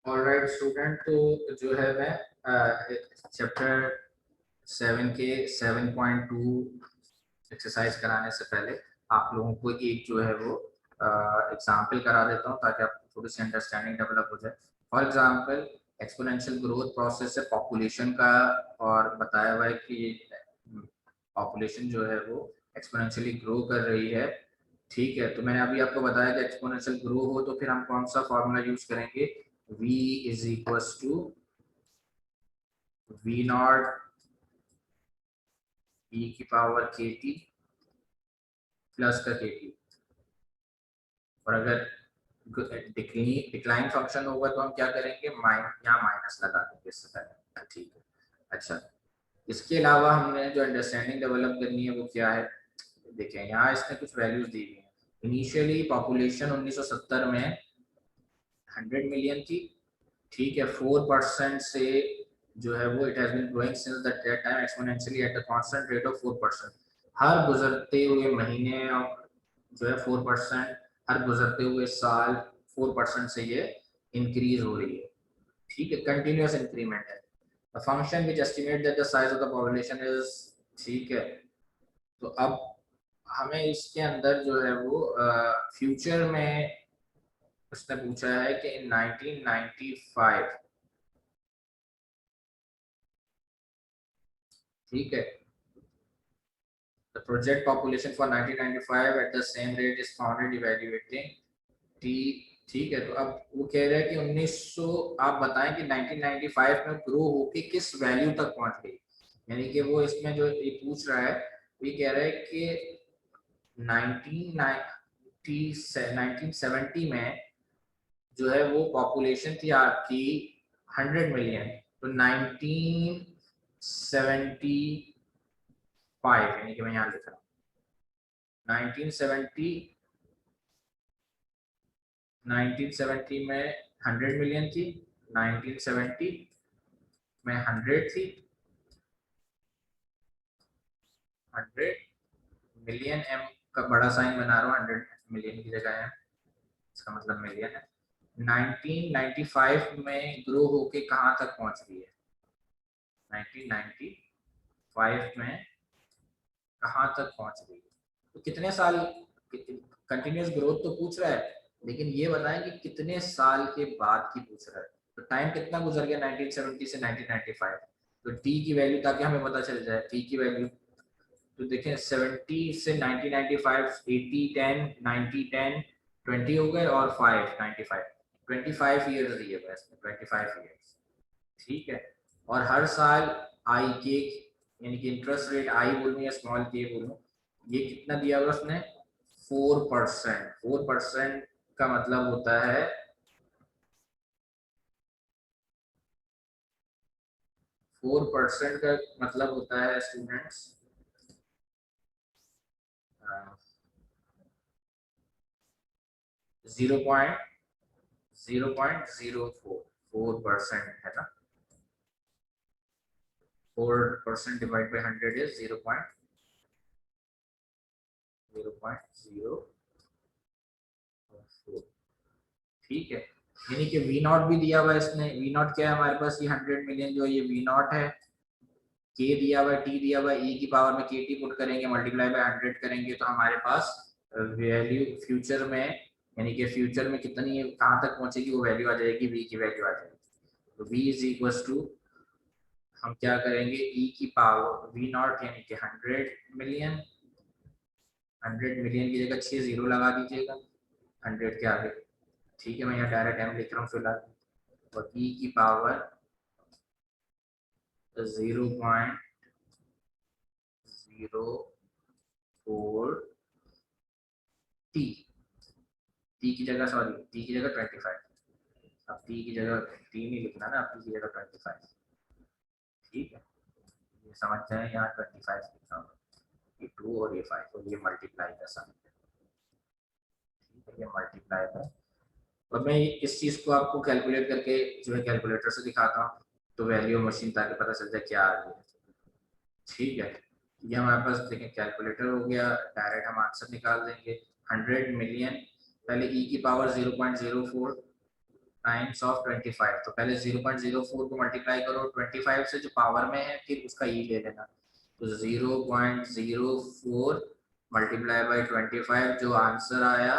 Alright student, तो जो है मैं चैप्टर 7 के 7.2 एक्सरसाइज कराने से पहले आप लोगों को एक जो है वो एग्जाम्पल करा देता हूँ ताकि आपको थोड़ी सी अंडरस्टैंडिंग डेवलप हो जाए। For example, exponential growth process है पॉपुलेशन का, और बताया हुआ है कि पॉपुलेशन जो है वो एक्सपोनेंशियली ग्रो कर रही है। ठीक है, तो मैंने अभी आपको बताया कि एक्सपोनेंशियल ग्रो हो तो फिर हम कौन सा फॉर्मूला यूज करेंगे। v is equals to v naught e की पावर kt प्लस का kt। और अगर डिक्लाइन फंक्शन होगा तो हम क्या करेंगे, यहाँ माइनस लगा देंगे इससे पहले। ठीक है, अच्छा, इसके अलावा हमने जो अंडरस्टैंडिंग डेवलप करनी है वो क्या है। देखिए यहाँ इसने कुछ वैल्यूज दी हुई है। इनिशियली पॉपुलेशन 1970 में 100 मिलियन थी। ठीक है, 4% से जो है वो it has been growing since that time exponentially at a constant rate of 4%। हर गुजरते हुए महीने जो है 4%, हर गुजरते हुए साल 4% से ये इंक्रीज हो रही है। ठीक है, कंटिन्यूअस इंक्रीमेंट है। The function which estimate that the size of the population is, ठीक है, तो अब हमें इसके अंदर जो है वो फ्यूचर में उसने पूछा है कि इन 1995, ठीक है, the project population for 1995 at the same rate is founded evaluating t। ठीक है, तो अब वो कह रहा है कि 1900, आप बताएं कि 1995 में ग्रो होके किस वैल्यू तक पहुंच गई। यानी कि वो इसमें जो ये पूछ रहा है, वो ये कह रहा है कि 1970 में जो है वो पॉपुलेशन थी आपकी 100 मिलियन, तो 1975, यानी कि मैं यहाँ लिख रहा हूँ 1970 1970 में 100 मिलियन थी, 1970 में 100 थी, 100 मिलियन, एम का बड़ा साइन बना रहा हूँ 100 मिलियन की जगह है, इसका मतलब मिलियन है। 1995 में ग्रो होके कहाँ तक पहुंच रही है, 1995 में कहाँ तक पहुंच रही है, तो कितने साल, कंटिन्यूस ग्रोथ तो पूछ रहा है, लेकिन ये बताएं कि कितने साल के बाद की पूछ रहा है। तो टाइम कितना गुजर गया 1970 से 1995, तो टी की वैल्यू ताकि हमें पता चल जाए टी की वैल्यू। तो देखें 70 से 1995, 80 10 90 10 20 हो गए, और 5 95, 25 ईयर्स दिए हुए इसमें, 25 ईयर्स। ठीक है, और हर साल आई के, यानी कि इंटरेस्ट रेट आई बोलूँ या स्मॉल के बोलूँ, ये कितना दिया हुआ उसने, 4%। 4% का मतलब होता है 4% का मतलब होता है स्टूडेंट्स 0.004 है ना। 4% डिवाइड बाई 100 इज 0.004। ठीक है, यानी कि वी नॉट भी दिया हुआ है इसने। वी नॉट क्या है हमारे पास, ये 100 मिलियन जो ये वी नॉट है, के दिया हुआ है, टी दिया हुआ है, ई की पावर में के टी पुट करेंगे, मल्टीप्लाई बाय 100 करेंगे, तो हमारे पास वैल्यू फ्यूचर में, यानी कि फ्यूचर में कितनी कहाँ तक पहुंचेगी वो वैल्यू आ जाएगी, वी की वैल्यू आ जाएगी। तो वी इज इक्वल टू, हम क्या करेंगे, ई की पावर वी नॉट यानी कि 100 मिलियन, 100 मिलियन की जगह 6 जीरो लगा दीजिएगा 100 के आगे। ठीक है, मैं यहाँ डायरेक्ट एम लिख रहा हूँ फिलहाल। और ई की पावर 0.04 टी, टी की जगह, सॉरी टी की जगह 25, अब टी की जगह टी नहीं लिखना ना, अब टी की जगह 25। ठीक है, ये समझ जाए, यहाँ 25 लिखना होगा, ये 2 और ये 5 और ये मल्टीप्लाई का साइन। ठीक है, ये मल्टीप्लाई है। और मैं इस चीज को आपको कैलकुलेट करके जो है कैलकुलेटर से दिखाता हूँ, तो वैल्यू मशीन ताकि पता चल जाए क्या आ रही है। ठीक है, ये हमारे पास देखें कैलकुलेटर हो गया, डायरेक्ट हम आंसर निकाल देंगे। 100 मिलियन, पहले ई की पावर 0.04, टाइम्स ऑफ 25। तो पहले 0.04 को मल्टीप्लाई करो 25 से, जो पावर में है, फिर उसका ई ले लेना। तो 0.04 मल्टीप्लाई बाई 25, जो आंसर आया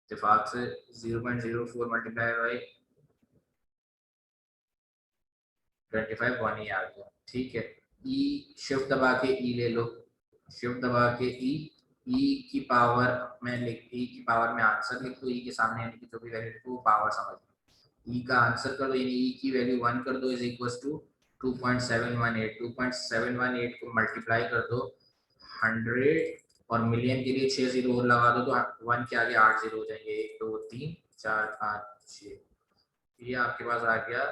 इत्तेफाक से 0.04 मल्टीप्लाई बाई 25 1 ही आ गया। ठीक है, ई शिफ्ट दबा के ई ले लो, शिफ्ट दबा के ई की पावर में लिख, ई की पावर में आंसर लिख दो, ई के सामने यानी कि जो भी वैल्यू लिखो वो पावर समझ लो। ई का आंसर कर दो, यानी ई की वैल्यू 1 कर दो, इज इक्वल टू 2.718। 2.718 को मल्टीप्लाई कर दो 100 और मिलियन के लिए 6 जीरो और लगा दो, तो 1 के आगे 8 जीरो हो जाएंगे, 1 2 3 4 5 6। ये आपके पास आ गया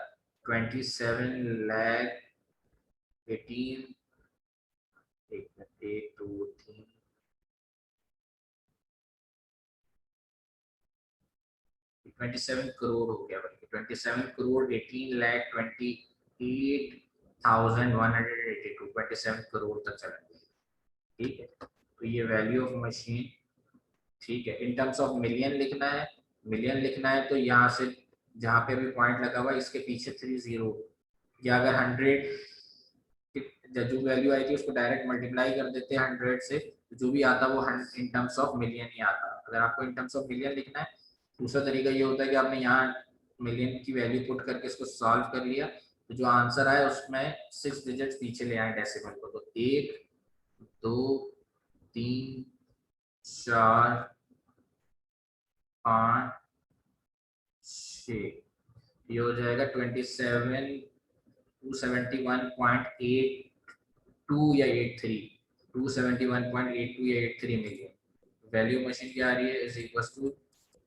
27 लाख 18 1 2 3 27 करोड़ हो गया, बल्कि 27 करोड़ 18 लाख 28,182, 27 करोड़ तक चला गया। ठीक है, तो ये वैल्यू ऑफ मशीन। ठीक है, इन टर्म्स ऑफ मिलियन लिखना है, मिलियन लिखना है तो यहाँ से जहाँ पे भी पॉइंट लगा हुआ है इसके पीछे 3 जीरो, या अगर 100 जो वैल्यू आई थी उसको डायरेक्ट मल्टीप्लाई कर देते हैं 100 से, जो भी आता वो इन टर्म्स ऑफ मिलियन ही आता। अगर आपको इन टर्म्स ऑफ मिलियन लिखना है, दूसरा तरीका ये होता है कि आपने यहाँ मिलियन की वैल्यू पुट करके इसको सॉल्व कर लिया, तो जो आंसर आया उसमें 6 डिजिट पीछे ले आए डेसिमल को, तो 1 2 3 4 5 6, ये हो जाएगा 271.82 या 83, 271.82 या 83 मिलियन। वैल्यू मशीन क्या आ रही है, इज इक्वल टू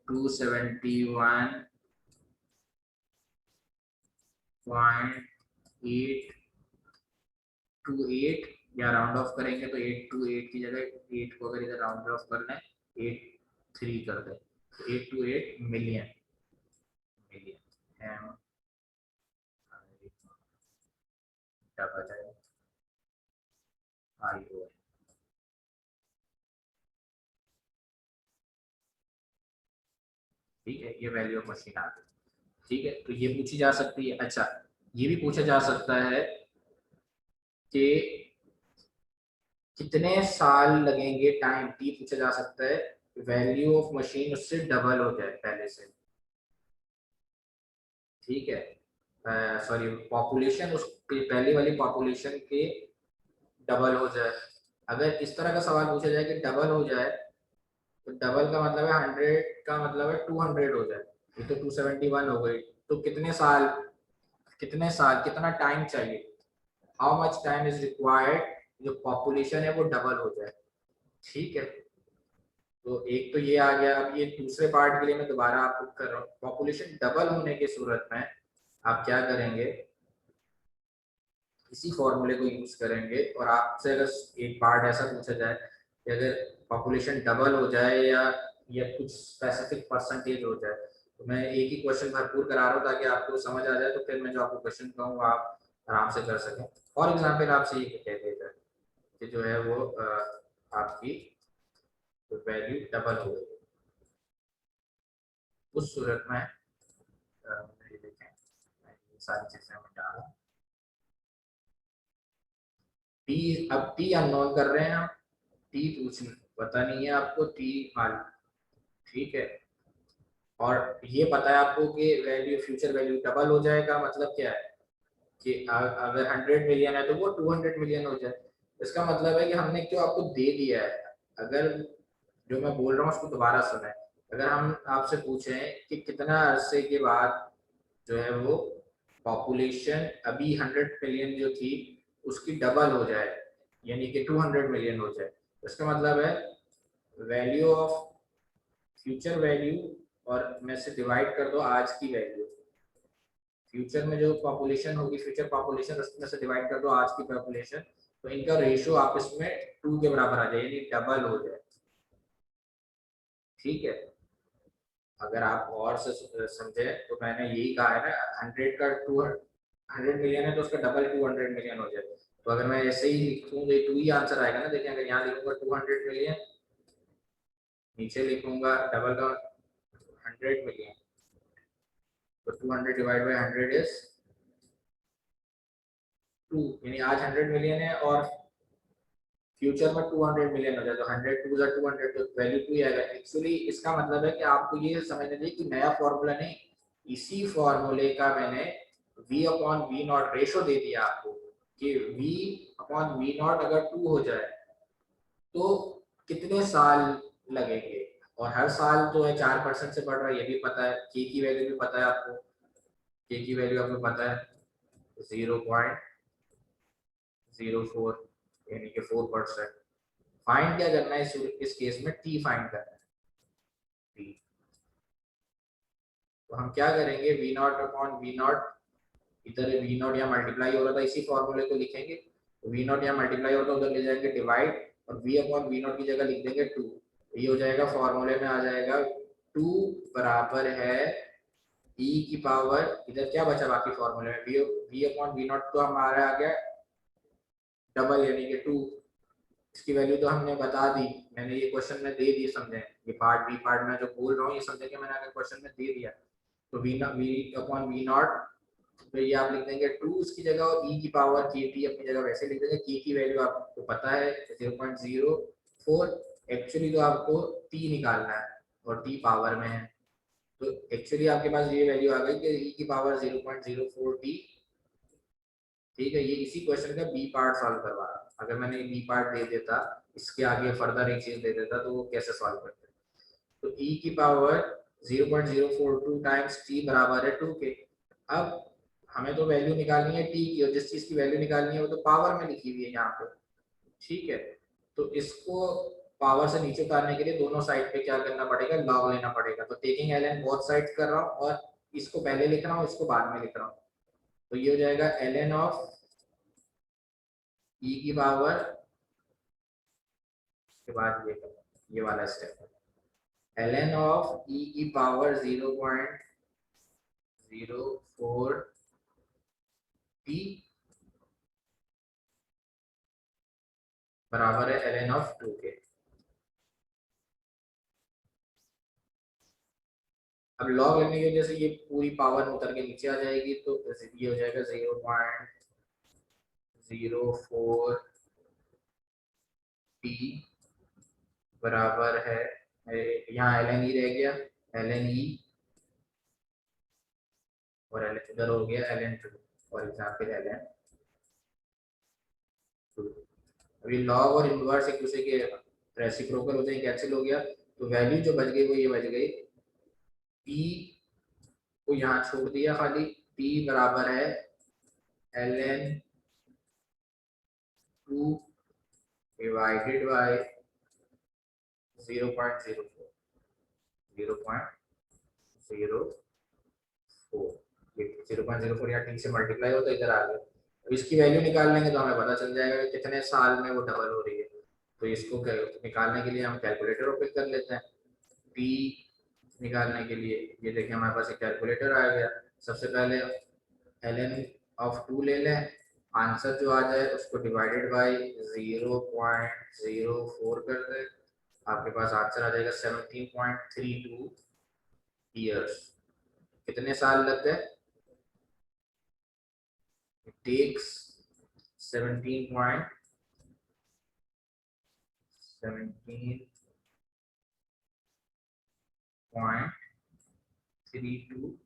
271.828, या राउंड ऑफ करेंगे तो 828 की जगह 8 को अगर इधर राउंड ऑफ कर लें 83 कर दें, 828 million, million M double I O. ठीक है, ये वैल्यू ऑफ मशीन आ गई। ठीक है, तो ये पूछी जा सकती है। अच्छा, ये भी पूछा जा सकता है कि कितने साल लगेंगे, टाइम टी पूछा जा सकता है, वैल्यू ऑफ मशीन उससे डबल हो जाए पहले से। ठीक है, सॉरी, पॉपुलेशन उसकी पहले वाली पॉपुलेशन के डबल हो जाए। अगर इस तरह का सवाल पूछा जाए कि डबल हो जाए, तो डबल का मतलब है 100 का मतलब है 200 हो जाए, ये तो 271 हो गई, तो कितने साल कितना टाइम चाहिए, how much time is required, जो पॉपुलेशन है वो डबल हो जाए। ठीक है, तो एक तो ये आ गया। अब ये दूसरे पार्ट के लिए मैं दोबारा आपको कर रहा हूँ, पॉपुलेशन डबल होने की सूरत में आप क्या करेंगे, इसी फॉर्मूले को यूज करेंगे, और आपसे अगर एक पार्ट ऐसा पूछा जाए कि अगर पॉपुलेशन डबल हो जाए या कुछ स्पेसिफिक परसेंटेज हो जाए, तो मैं एक ही क्वेश्चन भरपूर करा रहा हूँ ताकि आपको समझ आ जाए, तो फिर मैं जो आपको क्वेश्चन कहूँगा आप आराम से कर सकें। फॉर एग्जाम्पल आपसे ये कह देगा कि जो है वो आपकी वैल्यू डबल हो गई, उस सूरत में ये देखें, ये सारी चीजें मैं डाला, टी, अब टी अननोन कर रहे हैं हम, टी पूछ पता नहीं है आपको, टी मालूम। ठीक है, और ये पता है आपको कि वैल्यू, फ्यूचर वैल्यू डबल हो जाएगा, मतलब क्या है कि अगर 100 मिलियन है तो वो 200 मिलियन हो जाए। इसका मतलब है कि हमने क्यों आपको दे दिया है। अगर जो मैं बोल रहा हूँ उसको दोबारा सुने, अगर हम आपसे पूछें कि कितना अरसे के बाद जो है वो पॉपुलेशन अभी 100 मिलियन जो थी उसकी डबल हो जाए, यानी कि 200 मिलियन हो जाए, तो इसका मतलब है वैल्यू ऑफ फ्यूचर वैल्यू और में से डिवाइड कर दो आज की वैल्यू, फ्यूचर में जो पॉपुलेशन होगी, फ्यूचर पॉपुलेशन, उसमें से डिवाइड कर दो आज की पॉपुलेशन, तो इनका रेशियो आपस में 2 के बराबर आ जाए, यानी डबल हो जाए। ठीक है, अगर आप और से समझे तो मैंने यही कहा है ना, 100 का 200 मिलियन है तो उसका डबल 200 मिलियन हो जाए। तो अगर मैं ऐसे ही लिखूँ तो 2 ही आंसर आएगा ना। देखिए, अगर यहाँ लिखूंगा 200 मिलियन, नीचे लिखूंगा डबल का 100 मिलियन, तो 200 डिवाइड बाई 100 इज 2, यानी आज 100 मिलियन है और फ्यूचर में 200 मिलियन हो जाए तो 100 टू जा 200 तो वैल्यू 2 ही आएगा। एक्चुअली इसका मतलब है कि आपको ये समझना चाहिए कि नया फॉर्मूला नहीं, इसी फॉर्मूले का मैंने v upon V naught ratio दे दिया आपको कि v अपॉन वी नॉट अगर 2 हो जाए तो कितने साल लगेंगे, और हर साल जो है 4% से बढ़ रहा है ये भी पता है, k की वैल्यू भी पता है आपको, k की वैल्यू आपको पता है 0.04 यानी कि 4%। फाइंड क्या करना है इस केस में, t फाइंड करना है t। तो हम क्या करेंगे, V naught upon V naught, इधर वी नॉट यहाँ मल्टीप्लाई हो रहा था इसी फॉर्मूले को लिखेंगे, तो वी नॉट यहाँ मल्टीप्लाई होता है उधर ले जाएंगे डिवाइड, और v अपॉन वी नॉट की जगह लिख देंगे 2। ये हो जाएगा फॉर्मूले में आ जाएगा 2 बराबर है e की पावर, इधर क्या बचा बाकी फॉर्मूले में, v अपॉन वी नॉट तो हमारा आ गया डबल यानी कि 2, इसकी वैल्यू तो हमने बता दी, मैंने ये क्वेश्चन में दे दी, समझे ये पार्ट बी पार्ट में जो बोल रहा हूँ ये समझे कि मैंने आगे क्वेश्चन में दे दिया। तो वी अपॉन वी नॉट, तो ये आप लिख देंगे 2 उसकी जगह, और e की पावर के टी अपनी जगह वैसे लिख देंगे, k की वैल्यू आपको पता है 0.04, एक्चुअली तो आपको t निकालना है और t पावर में है, तो एक्चुअली आपके पास ये वैल्यू आ गई कि e की पावर 0.04 t। ठीक है, ये इसी क्वेश्चन का बी पार्ट सॉल्व करवा रहा, अगर मैंने बी पार्ट दे देता इसके आगे फर्दर एक चीज दे देता तो वो कैसे सॉल्व करते, तो e की पावर 0.042 टाइम्स t बराबर है 2 के। अब हमें तो वैल्यू निकालनी है t की, और जिस चीज की वैल्यू निकालनी है वो तो पावर में लिखी हुई है यहाँ पे, ठीक है। तो इसको पावर से नीचे उतारने के लिए दोनों साइड पे क्या करना पड़ेगा, लॉग लेना पड़ेगा, तो टेकिंग ln बोथ साइड कर रहा हूँ और इसको पहले लिख रहा हूँ इसको बाद में लिख रहा हूँ, तो ये हो जाएगा ln ऑफ e की पावर के बाद ये वाला स्टेप ln ऑफ e की पावर 0.04 t बराबर है ln ऑफ 2 के। अब लॉग लगने की वजह से ये पूरी पावर उतर के नीचे आ जाएगी, तो ये हो जाएगा 0.04 t बराबर है, यहाँ ln e रह गया, ln e और इधर हो गया ln 2, फॉर एग्जाम्पल ln 2। अभी लॉग और इनवर्स एक दूसरे के रेसिप्रोकल होते हैं, कैंसिल हो गया, तो वैल्यू जो बच गई वो ये बच गई, t को यहाँ छोड़ दिया खाली, t बराबर है ln 2 डिवाइडेड बाय 0.04 0.04 या टी से मल्टीप्लाई हो तो इधर आ गया। अब इसकी वैल्यू निकाल लेंगे तो हमें पता चल जाएगा कि कितने साल में वो डबल हो रही है, तो इसको निकालने के लिए हम कैलकुलेटर ओपन कर लेते हैं, टी निकालने के लिए ये देखें हमारे पास एक कैलकुलेटर आ गया। सबसे पहले ln ऑफ 2 ले लें, आंसर जो आ जाए उसको डिवाइडेड बाय 0.04 कर दें, आपके पास आंसर आ जाएगा 17.32 ईयर्स। कितने साल लग गए, it takes 17.32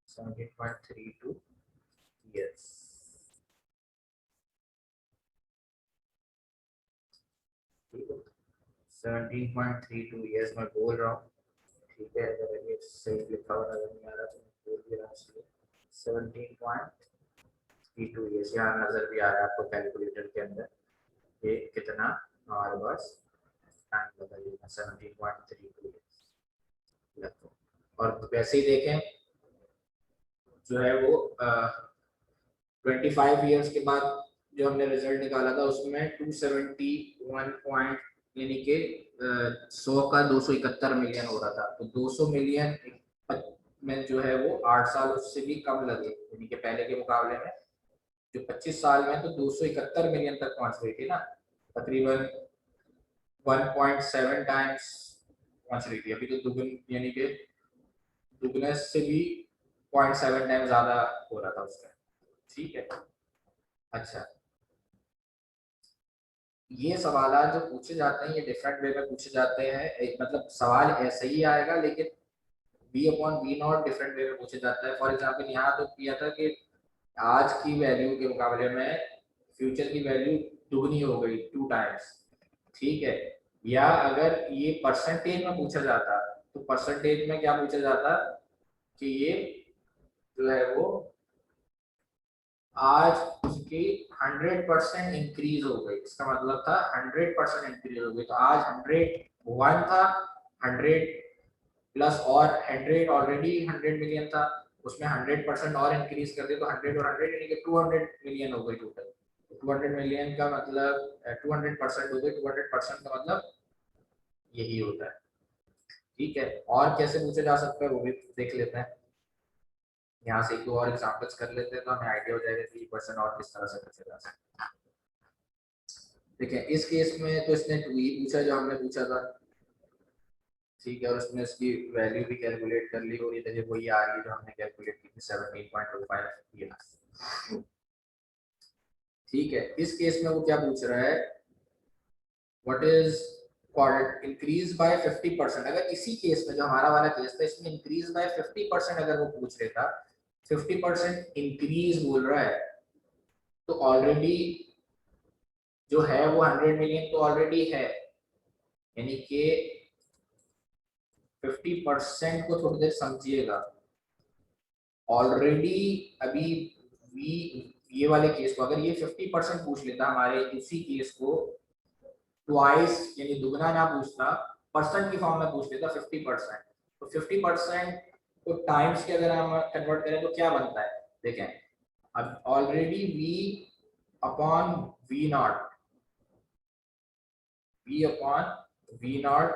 17.32 years। ठीक है, 17.32 ईयर्स में बोल रहा हूँ, ठीक है, अगर ये सही लिखा हुआ नजर नहीं आ रहा तो मैं बोल भी रहा हूँ, 17.32 ईयर्स यहाँ नजर भी आ रहा है आपको कैलकुलेटर के अंदर, ये कितना हमारे पास टाइम बताइएगा, 17.32 ईयर्स। और वैसे ही देखें जो है वो 25 ईयर्स के बाद जो हमने रिजल्ट निकाला था उसमें 271 पॉइंट यानी कि 100 का 271 मिलियन हो रहा था, तो 200 मिलियन में जो है वो 8 साल उससे भी कम लगे, यानी कि पहले के मुकाबले में जो 25 साल में तो 271 मिलियन तक पहुंच गई थी ना, तकरीबन 1.7 टाइम्स पहुंच रही थी, अभी तो दुगुन यानी कि दुगने से भी 0.7 टाइम ज्यादा हो रहा था उसका। ठीक है, अच्छा ये सवाल जो पूछे जाते हैं ये डिफरेंट वे में पूछे जाते हैं, एक मतलब सवाल ऐसे ही आएगा लेकिन v upon V naught different way में पूछे जाता है। फॉर एग्जाम्पल यहाँ तो किया था कि आज की वैल्यू के मुकाबले में फ्यूचर की वैल्यू दुगनी हो गई 2 टाइम्स। ठीक है, या अगर ये परसेंटेज में पूछा जाता तो परसेंटेज में क्या पूछा जाता कि ये जो है वो आज उसकी 100% इंक्रीज हो गई, इसका मतलब था 100% इंक्रीज हो गई। तो आज 101 था, 100 प्लस और 100 ऑलरेडी 100 मिलियन था, उसमें 100% और इंक्रीज कर दे तो 100 और 100 यानी कि 200 मिलियन हो गई टोटल। 200 मिलियन का मतलब 200% हो गई, 200% का मतलब यही होता है। ठीक है, और कैसे पूछे जा सकता है वो भी देख लेते हैं। यहाँ से एक दो और एग्जांपल्स कर लेते हैं तो हमें आइडिया हो जाएगा कि क्वेश्चन और किस तरह से पूछे जा सकता है। ठीक है, इस केस में तो इसने 2 ही पूछा जो हमने पूछा था। ठीक है, और उसने इसकी वैल्यू भी कैलकुलेट कर ली और ये वही आ रही है जो हमने कैलकुलेट की थी 17.25 ठीक है, इस केस में वो क्या पूछ रहा है, व्हाट इज इंक्रीज बाय 50%। अगर इसी केस में जो हमारा वाला केस था इसमें इंक्रीज बाय 50% अगर वो पूछ लेता, 50% इंक्रीज बोल रहा है तो ऑलरेडी जो है वो 100 मिलियन तो ऑलरेडी है, यानी कि 50% को थोड़ी देर समझिएगा। ऑलरेडी अभी वी ये वाले केस को अगर ये 50% पूछ लेता हमारे इसी केस को ट्वाइस यानी दुगना ना पूछता, परसेंट की फॉर्म में पूछ लेता 50%, तो 50% को टाइम्स के अगर हम कन्वर्ट करें तो क्या बनता है देखें। अब already V upon V naught, V upon V naught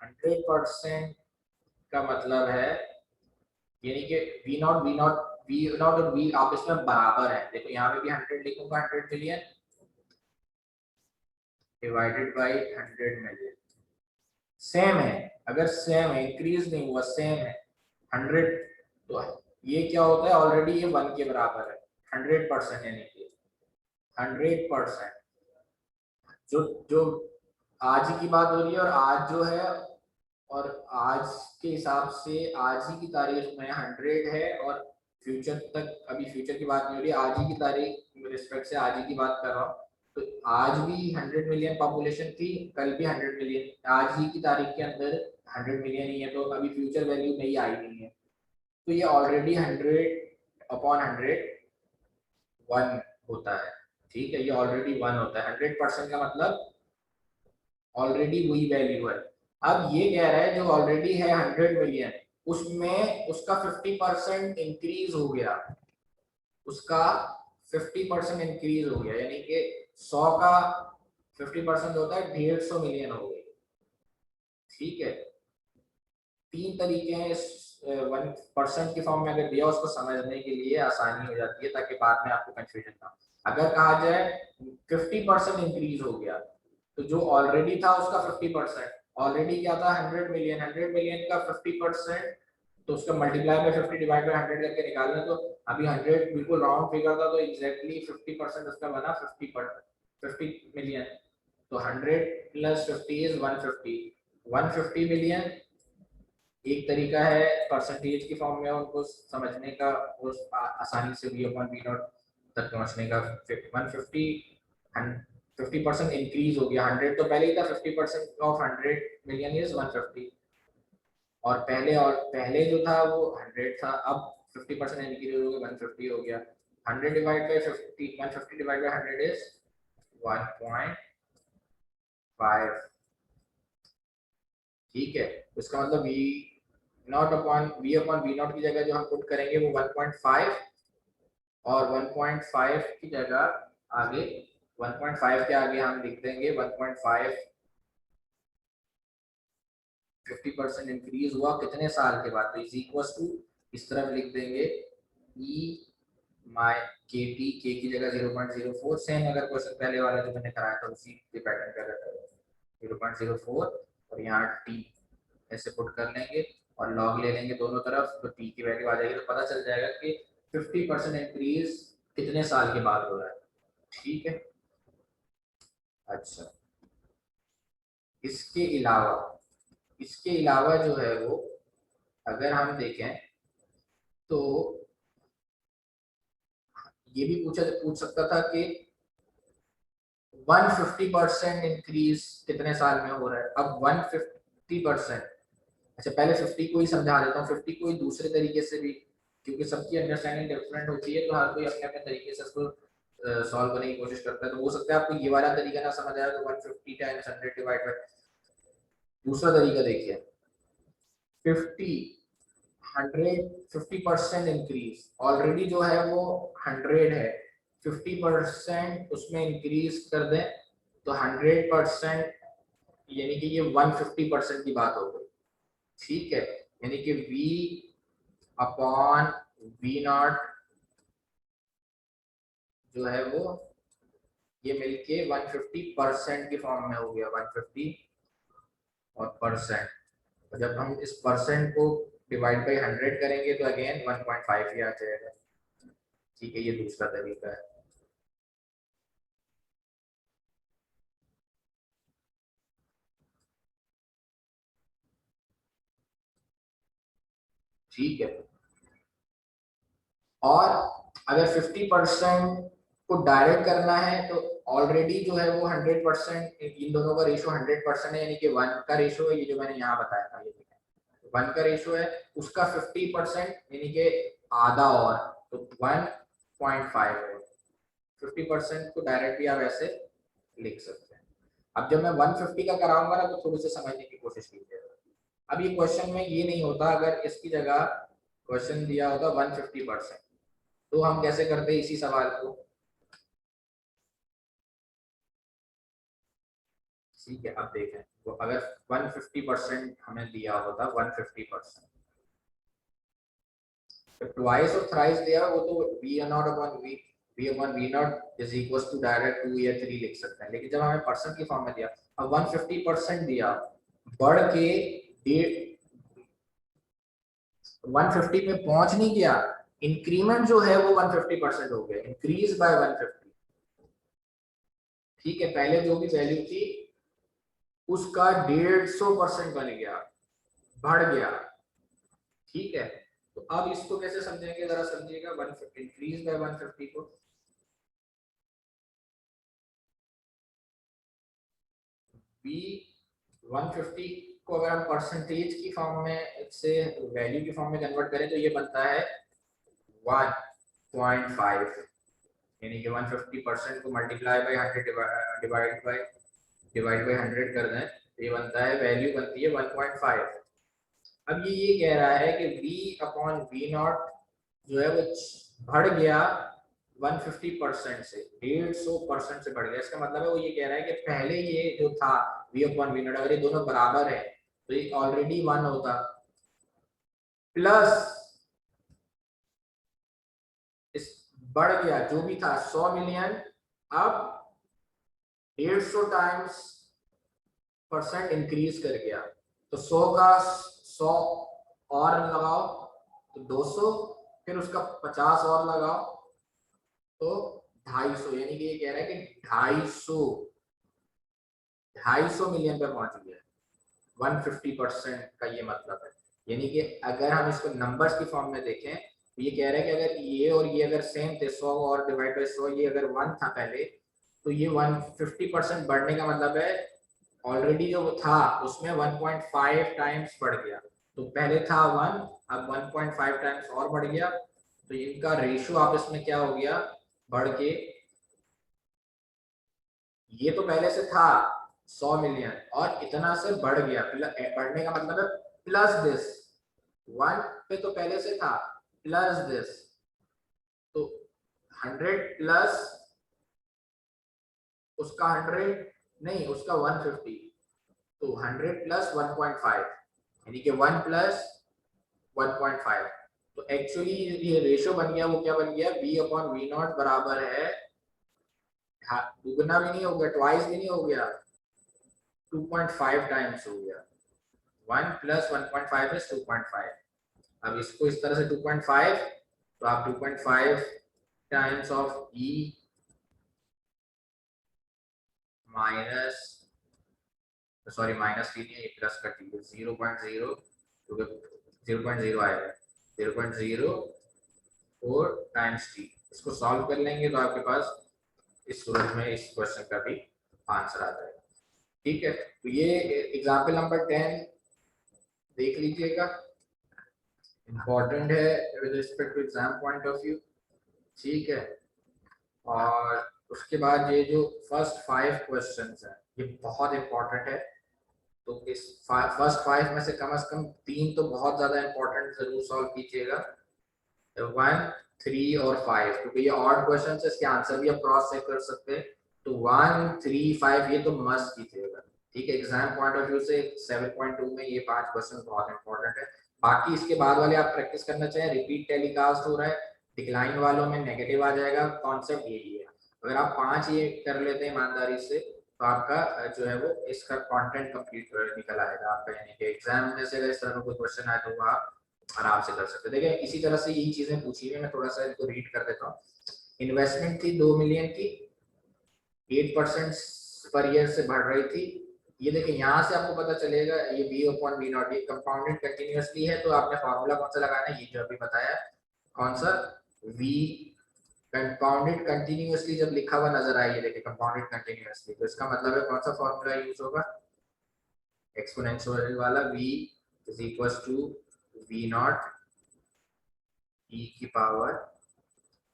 100% का मतलब है यानी कि वी नॉट और वी आपस में बराबर है। देखो यहाँ पे भी 100 लिखूंगा, 100 million divided by 100 million same है। अगर सेम है, इंक्रीज नहीं हुआ, सेम है 100, तो ये क्या होता है ऑलरेडी ये 1 के बराबर है 100% यानी कि 100%। जो जो आज ही की बात हो रही है और आज जो है और आज के हिसाब से आज ही की तारीख में 100 है और फ्यूचर तक अभी फ्यूचर की बात नहीं हो रही, आज ही की तारीख रिस्पेक्ट से आज ही की बात कर रहा हूँ। तो आज भी 100 मिलियन पॉपुलेशन थी, कल भी 100 मिलियन, आज ही की तारीख के अंदर 100 मिलियन ही है, तो अभी फ्यूचर वैल्यू नई आई नहीं है। तो ये ऑलरेडी 100/100 1 होता है। ठीक है, ये ऑलरेडी 1 होता है, 100% का मतलब ऑलरेडी वही वैल्यू है। अब ये कह रहा है जो ऑलरेडी है 100 मिलियन उसमें उसका 50% इंक्रीज हो गया, उसका 50% इंक्रीज हो गया, यानी कि 100 का 50% होता है 150 मिलियन हो गई। ठीक है, 3 तरीके हैं इस 1% की फॉर्म में अगर दिया उसको समझने के लिए आसानी हो जाती है ताकि बाद में आपको कंफ्यूजन ना हो। अगर कहा जाए 50% इंक्रीज हो गया तो जो ऑलरेडी था उसका 50%, ऑलरेडी क्या था 100 मिलियन, 100 मिलियन का 50%, तो उसका मल्टीप्लाई बाय 50 डिवाइड बाय 100 करके निकालना। तो अभी 100 बिल्कुल राउंड फिगर था तो एग्जैक्टली 50% उसका बना 50 मिलियन। तो 100 प्लस 50 इज 150, 150 मिलियन एक तरीका है परसेंटेज की फॉर्म में उनको समझने का, उस आसानी से v/v नॉट तक पहुंचने का। 50% इंक्रीज हो गया, 100 तो पहले ही था, 50% ऑफ 100 मिलियन इज 150, और पहले जो था वो 100 था, अब 50% इंक्रीज हो गया 150 हो गया। 100 divide by 50, 150 divide by 100 is 1.5। ठीक है, इसका मतलब v/v नॉट की जगह जो हम पुट करेंगे वो 1.5, और 1.5 की जगह आगे 1.5 के आगे हम लिख देंगे 1.5। 50% इंक्रीज हुआ कितने साल के बाद, तो इज इक्वल टू इस तरफ लिख देंगे e माई के की जगह 0.04, सेम अगर क्वेश्चन पहले वाला जो मैंने कराया था उसी के पैटर्न पे अगर 0.04 और यहाँ टी ऐसे पुट कर लेंगे और लॉग ले लेंगे दोनों तरफ, तो टी की वैल्यू आ जाएगी, तो पता चल जाएगा कि 50% इंक्रीज कितने साल के बाद हो रहा है। ठीक है। अच्छा, इसके अलावा जो है वो अगर हम देखें तो ये भी पूछ सकता था कि 150% इंक्रीज कितने साल में हो रहा है। अब 150%, अच्छा पहले 50 को ही समझा देता हूँ, 50 को ही दूसरे तरीके से भी, क्योंकि सबकी अंडरस्टैंडिंग डिफरेंट होती है, तो हर कोई अपने अपने तरीके से उसको सॉल्व करने की कोशिश करता है। तो हो सकता है आपको ये वाला तरीका ना समझ आया, तो 150 टाइम्स 100 डिवाइड बाय दूसरा तरीका देखिए, 50 50% इंक्रीज, ऑलरेडी जो है वो 100 है, 50% उसमें इंक्रीज कर दें तो 100%, यानी कि ये 150% की बात हो गई। ठीक है, यानी कि v अपॉन v नॉट जो है वो ये मिलके 150% की फॉर्म में हो गया, 150 और परसेंट। तो जब हम इस परसेंट को डिवाइड बाई 100 करेंगे तो अगेन 1.5 ही आ जाएगा। ठीक है, ये दूसरा तरीका है। ठीक है, और अगर 50% को डायरेक्ट करना है तो ऑलरेडी जो है वो 100%, इन दोनों का रेशो 100% है, यानी कि 1 का रेशो है, ये जो मैंने यहाँ बताया था, ये 1 का रेशो है, उसका 50% यानी कि आधा, और तो 1.5 है। 50% को डायरेक्ट भी आप ऐसे लिख सकते हैं। अब जब मैं 150 का कराऊंगा ना तो थोड़ी सी समझने की कोशिश कीजिएगा। अब ये क्वेश्चन में ये नहीं होता, अगर इसकी जगह क्वेश्चन दिया होता 150%, तो हम कैसे करते इसी सवाल को। ठीक है, अब देखें, वो अगर 150% हमें दिया होता, 150%, तो ट्वाइस और थ्राइस दिया, वो तो v naught upon v naught is equal to direct 2 या 3 लिख सकते हैं, लेकिन जब हमें परसेंट की फॉर्म में दिया, अब 150% दिया, बढ़ के 150 में पहुंच नहीं गया, इंक्रीमेंट जो है वो 150% हो गया, इंक्रीज बाय 150। ठीक है, पहले जो भी वैल्यू थी उसका 150% बन गया, बढ़ गया। ठीक है, तो अब इसको कैसे समझेंगे, जरा समझिएगा, 150 इंक्रीज बाय 150 को, बी 150 को अगर हम परसेंटेज की फॉर्म में से वैल्यू की फॉर्म में कन्वर्ट करें तो ये बनता है 1.5, यानी कि 150% को मल्टीप्लाई बाय 100 डिवाइड बाय 100 कर दें तो ये बनता है, वैल्यू बनती है 1.5। अब ये कह रहा है कि v अपॉन v नॉट जो है वो बढ़ गया 150% से, 150% से बढ़ गया। इसका मतलब है वो ये कह रहा है कि पहले ये जो था v अपॉन v नॉट, अगर ये दोनों बराबर है तो ये ऑलरेडी 1 होता, प्लस इस बढ़ गया जो भी था 100 मिलियन, अब 150 टाइम्स परसेंट इंक्रीज कर गया, तो 100 का 100 और लगाओ तो 200, फिर उसका 50 और लगाओ तो 250, यानी कि ये कह रहा है कि 250 मिलियन पे पहुंच गया 150% का, ये मतलब है। यानी कि अगर हम इसको नंबर्स की फॉर्म में देखें तो ये कह रहा है कि अगर ये और ये अगर सेम थे, 100 और डिवाइड बाय 100, ये अगर 1 था पहले, तो ये 150% बढ़ने का मतलब है ऑलरेडी जो था उसमें 1.5 टाइम्स बढ़ गया, तो पहले था 1, अब 1.5 टाइम्स और बढ़ गया, तो इनका रेशियो आपस में क्या हो गया, बढ़ के, ये तो पहले से था 100 मिलियन और इतना से बढ़ गया, बढ़ने का मतलब है प्लस दिस, 1 पे तो पहले से था, प्लस दिस, तो 100 प्लस उसका 100 नहीं, उसका 150, तो 100 प्लस 1.5, यानी कि 1 प्लस 1.5, तो एक्चुअली ये रेशियो बन गया, वो क्या बन गया, v अपॉन वी नॉट बराबर है, दुगना भी नहीं हो गया, ट्वाइस भी नहीं हो गया, 2.5 टाइम्स हो गया, 1 प्लस 1.5 इज 2.5। अब इसको इस तरह से 2.5, तो आप 2.5 times of E minus, sorry minus भी नहीं, प्लस कर दीजिए, 0.0, 0.0 आएगा, 0.04 टाइम्स टी। इसको सॉल्व कर लेंगे तो आपके पास इस सूरत में इस क्वेश्चन का भी आंसर आ जाएगा। ठीक है, तो ये एग्जाम्पल नंबर 10 देख लीजिएगा, इंपॉर्टेंट है with respect to exam point of view. ठीक है, और उसके बाद ये जो फर्स्ट 5 क्वेश्चंस हैं ये बहुत इंपॉर्टेंट है, तो इस फर्स्ट 5 में से कम 3 तो बहुत ज्यादा इंपॉर्टेंट जरूर सॉल्व कीजिएगा, 1, 3 और 5, क्योंकि ये ऑड क्वेश्चन है, इसके आंसर भी आप क्रॉस चेक कर सकते हैं। तो 1, 3, 5 ये तो मस्ट कीजिएगा। ठीक है, एग्जाम पॉइंट ऑफ व्यू से 7.2 में ये 5 क्वेश्चन बहुत इंपॉर्टेंट है। बाकी इसके बाद वाले आप प्रैक्टिस करना चाहें, रिपीट टेलीकास्ट हो रहा है, डिक्लाइन वालों में नेगेटिव आ जाएगा, कॉन्सेप्ट यही है। अगर आप 5 ये कर लेते हैं ईमानदारी से, तो आपका जो है वो इसका कंटेंट कंप्लीट निकल आएगा आपका, यानी कि एग्जाम में से अगर इस तरह का कोई क्वेश्चन आए तो वो आप आराम से कर सकते हैं। देखिए इसी तरह से यही चीजें पूछी हुई, मैं थोड़ा सा इनको रीड कर देता हूँ। इन्वेस्टमेंट थी 2 मिलियन की, 8% पर ईयर से बढ़ रही थी। ये देखिए यहाँ से आपको पता चलेगा ये बी अपॉन बी नॉट, ये कंपाउंडेड कंटिन्यूअसली है, तो आपने फॉर्मूला कौन सा लगाना है, ये जो अभी बताया, कौन सा, वी कंपाउंडेड कंटिन्यूअसली जब लिखा हुआ नजर आए, ये देखिए कंपाउंडेड कंटिन्यूअसली, तो इसका मतलब है कौन सा फॉर्मूला यूज होगा, एक्सपोनेंशियल वाला, v is equal to V naught e की पावर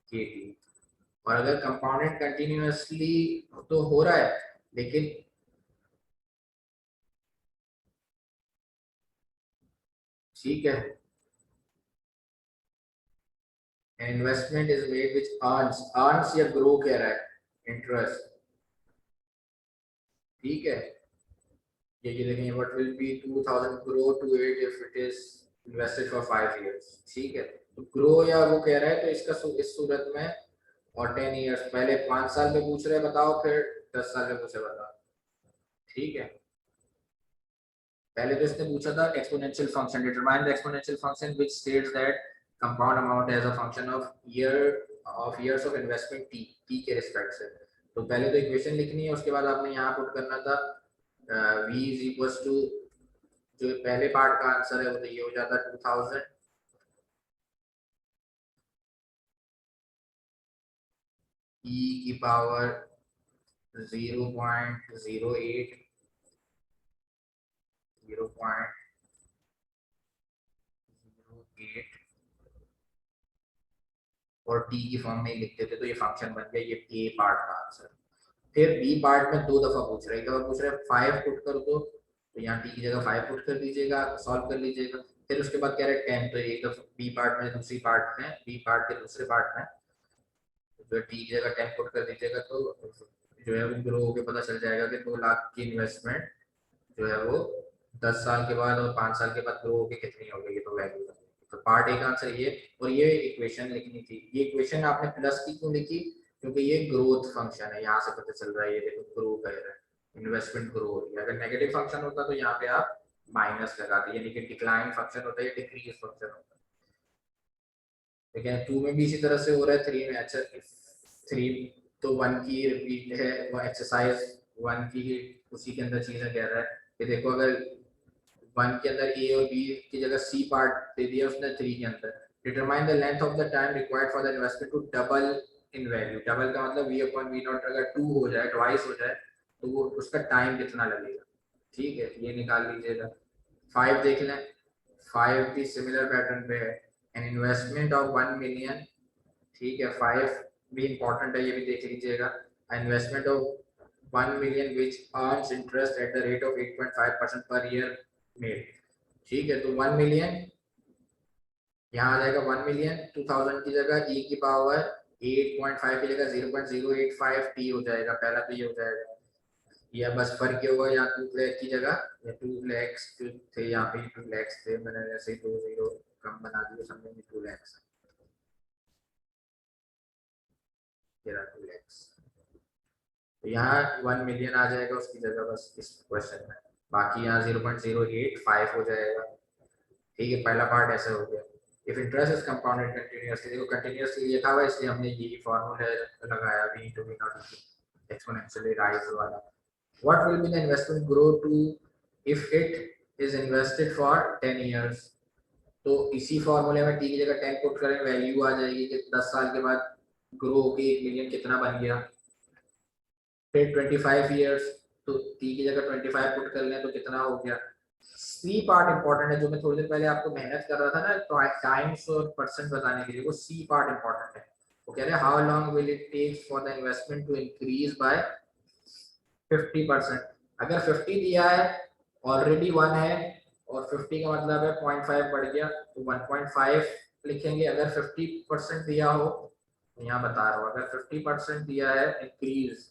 के टी। और अगर कंपाउंडेड कंटिन्यूअसली तो हो रहा है, लेकिन ठीक है, investment is made which earns या ग्रो कह रहा है इंटरेस्ट। ठीक है, ये देखेंगे, what will be 2000 grow to 8 if it is invested for 5 years. ठीक है, तो ग्रो या वो कह रहा है, तो इसका इस सूरत में, और 10 इयर्स, पहले 5 साल में पूछ रहे बताओ, फिर 10 साल में पूछे बताओ। ठीक है, पहले तो इसने पूछा था exponential function, determine the exponential function which states that compound amount as a function of years of investment T के रिस्पेक्ट से। तो पहले तो इक्वेशन लिखनी है, उसके बाद आपने यहाँ पुट करना था v इज इक्वल टू, जो पहले पार्ट का आंसर है वो तो ये हो जाता है 2000 e की पावर 0.08 और टी की फॉर्म में लिखते थे, तो ये फंक्शन बन गया, ये ए पार्ट का आंसर। फिर बी पार्ट में 2 दफा पूछ रहे हैं, एक दफा पूछ रहे हैं 5 पुट कर दो, तो यहाँ टी की जगह 5 पुट कर दीजिएगा, सॉल्व कर लीजिएगा। फिर उसके बाद कह रहे हैं 10, तो एक दफा बी पार्ट में, दूसरी पार्ट में, बी पार्ट के दूसरे पार्ट में जो टी की जगह 10 पुट कर दीजिएगा, तो जो है वो ग्रो होकर पता चल जाएगा कि 2 लाख की इन्वेस्टमेंट जो है वो 10 साल के बाद और 5 साल के बाद ग्रो होकर कितनी हो गई, तो वैल्यू। तो पार्ट ए का आंसर ये, और ये इक्वेशन लिखनी थी। ये इक्वेशन आपने प्लस की क्यों लिखी, क्योंकि ये ग्रोथ फंक्शन है, यहाँ से पता चल रहा है, ये देखो ग्रो कर रहा है, इन्वेस्टमेंट ग्रो हो रही है। अगर नेगेटिव फंक्शन होता तो यहाँ पे आप माइनस लगाते, यानी कि डिक्लाइन फंक्शन होता है या डिक्रीज फंक्शन होता है। लेकिन 2 में भी इसी तरह से हो रहा है, 3 में। अच्छा 3 तो 1 की रिपीट है, वो एक्सरसाइज 1 की उसी के अंदर चीजें कह रहा है कि देखो, अगर 1 के अंदर ए और बी की जगह सी पार्ट दे दिया उसने 3 के अंदर, determine the length of the time required for the investment to double in value. Double का मतलब वी अपॉन वी नॉट, अगर 2 हो जाए, ट्वाइस हो जाए, तो वो उसका टाइम कितना लगेगा। ठीक है, ये निकाल लीजिएगा। 5 देख लें, 5 भी सिमिलर पैटर्न पे है, एन इन्वेस्टमेंट ऑफ 1 मिलियन। ठीक है, 5 भी इंपॉर्टेंट है, ये भी देख लीजिएगा। Investment of 1 million which earns interest at the rate of 8.5% per year made. ठीक है, तो 1 मिलियन यहाँ आ जाएगा, 1 मिलियन 2000 की जगह e की पावर 8.5 की जगह 0.085 टी हो जाएगा, पहला तो ये हो जाएगा। या बस फर्क ये होगा, यहाँ 2 लाख की जगह, या 2 lakhs थे, यहाँ पे 2 lakhs थे, मैंने ऐसे ही 2 0 कम बना दिए समझेंगे 2 लाख तेरा 2 लाख, तो यहाँ 1 मिलियन आ जाएगा उसकी जगह बस इस क्वेश्चन में, बाकी यहाँ 0.085 हो जाएगा। ठीक है, पहला पार्ट ऐसा हो गया। If interest is compounded continuously, देखो कंटिन्यूअसली लिखा हुआ है इसलिए हमने यही फॉर्मूला लगाया v into v naught exponentially rise वाला। What will be the investment grow to if it is invested for 10 years? तो इसी फॉर्मूले में t की जगह 10 पुट करें, वैल्यू आ जाएगी कि 10 साल के बाद ग्रो होके 1 मिलियन कितना बन गया। फिर 25 इयर्स, तो t की जगह 25 पुट कर लें तो कितना हो गया। सी पार्ट इंपॉर्टेंट है, जो मैं थोड़ी देर पहले आपको मेहनत कर रहा था ना तो टाइम्स और परसेंट बताने के लिए, वो सी पार्ट इंपॉर्टेंट है। वो कह रहे हैं how long will it take for the investment to increase by 50%। अगर 50 दिया है, ऑलरेडी 1 है, और 50 का मतलब है 0.5 बढ़ गया तो 1.5 लिखेंगे। अगर 50% दिया हो, तो यहाँ बता रहा हूँ, अगर 50% दिया है इंक्रीज,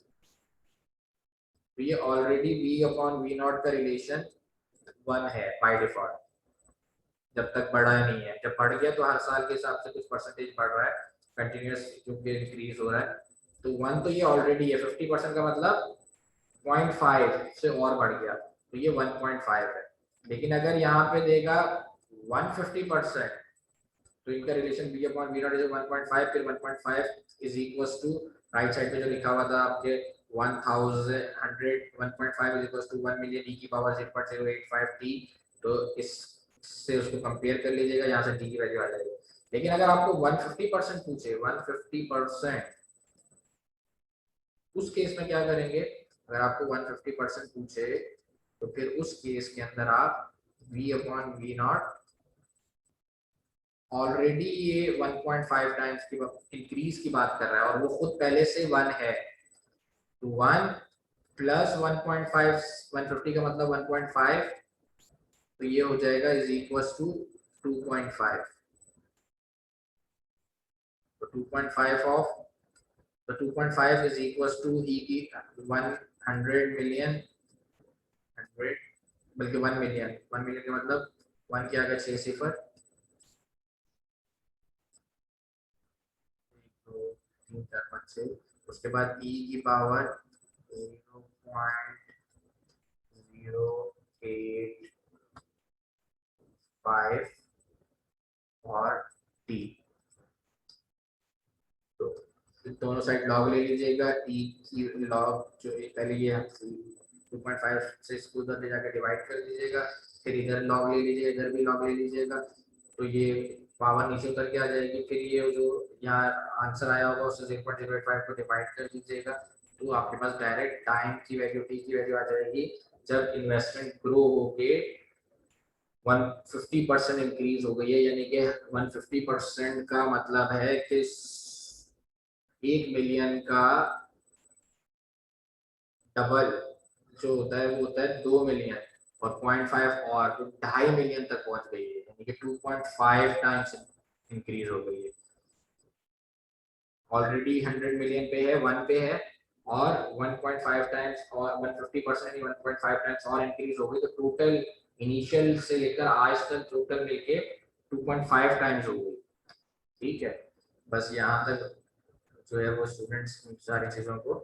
तो ये already v upon v not का रिलेशन 1 है बाय डिफॉल्ट, जब तक बढ़ा नहीं है। जब बढ़ गया तो हर साल के हिसाब से कुछ परसेंटेज बढ़ रहा है, कंटिन्यूस जो कि इंक्रीज हो रहा है। तो 1 तो ये ऑलरेडी है, 50% का मतलब 0.5 से और बढ़ गया तो ये 1.5 है। लेकिन अगर यहाँ पे देगा 150%, तो इनका relation b upon v naught is 1.5, फिर 1.5 is equals to right side पे जो लिखा हुआ था आपके 1000 1.5 is equals to 1 million e की पावर 0.085 t। तो इससे उसको कंपेयर कर लीजिएगा, यहाँ से t की वैल्यू आ जाएगी। लेकिन अगर आपको 150% पूछे, 150%, उस केस में क्या करेंगे। अगर आपको 150% पूछे तो फिर उस केस के अंदर आप v upon v not, already ये 1.5 टाइम्स की इंक्रीज की बात कर रहा है और वो खुद पहले से 1 है, तो 1 प्लस 1.5, 150 का मतलब 1.5, तो ये हो जाएगा इज इक्वल टू 2.5। तो 2.5 ऑफ, तो 2.5 इज इक्वल टू e की 100 मिलियन, 100 बल्कि 1 मिलियन, 1 मिलियन का मतलब 1 के आगे 6 सिफर, 3 4 5 6, उसके बाद e की पावर 0.085 और t। तो दोनों साइड लॉग ले लीजिएगा, e की लॉग जो पहले ये 2.5 से इसको उधर ले जाकर डिवाइड कर दीजिएगा, फिर इधर लॉग ले लीजिएगा, इधर भी लॉग ले लीजिएगा, तो ये पावर नीचे उतर के आ जाएगी। फिर ये जो यहाँ आंसर आया होगा उससे 0.085 को डिवाइड कर दीजिएगा, तो आपके पास डायरेक्ट टाइम की वैल्यू, टी की वैल्यू आ जाएगी जब इन्वेस्टमेंट ग्रो होके 150% इंक्रीज हो गई है। यानी कि 150% का मतलब है कि 1 मिलियन का डबल जो होता है वो होता है 2 मिलियन, और 0.5 और तो 2.5 मिलियन तक पहुंच गई है, यानी कि 2.5 टाइम्स इंक्रीज हो गई है। ऑलरेडी 100 मिलियन पे है, 1 पे है, और 1.5 टाइम्स और 150% 1.5 टाइम्स और इंक्रीज हो गई, तो टोटल इनिशियल से लेकर आज तक टोटल मिलके 2.5 टाइम्स हो गई। ठीक है, बस यहाँ तक जो है वो स्टूडेंट्स सारी चीज़ों को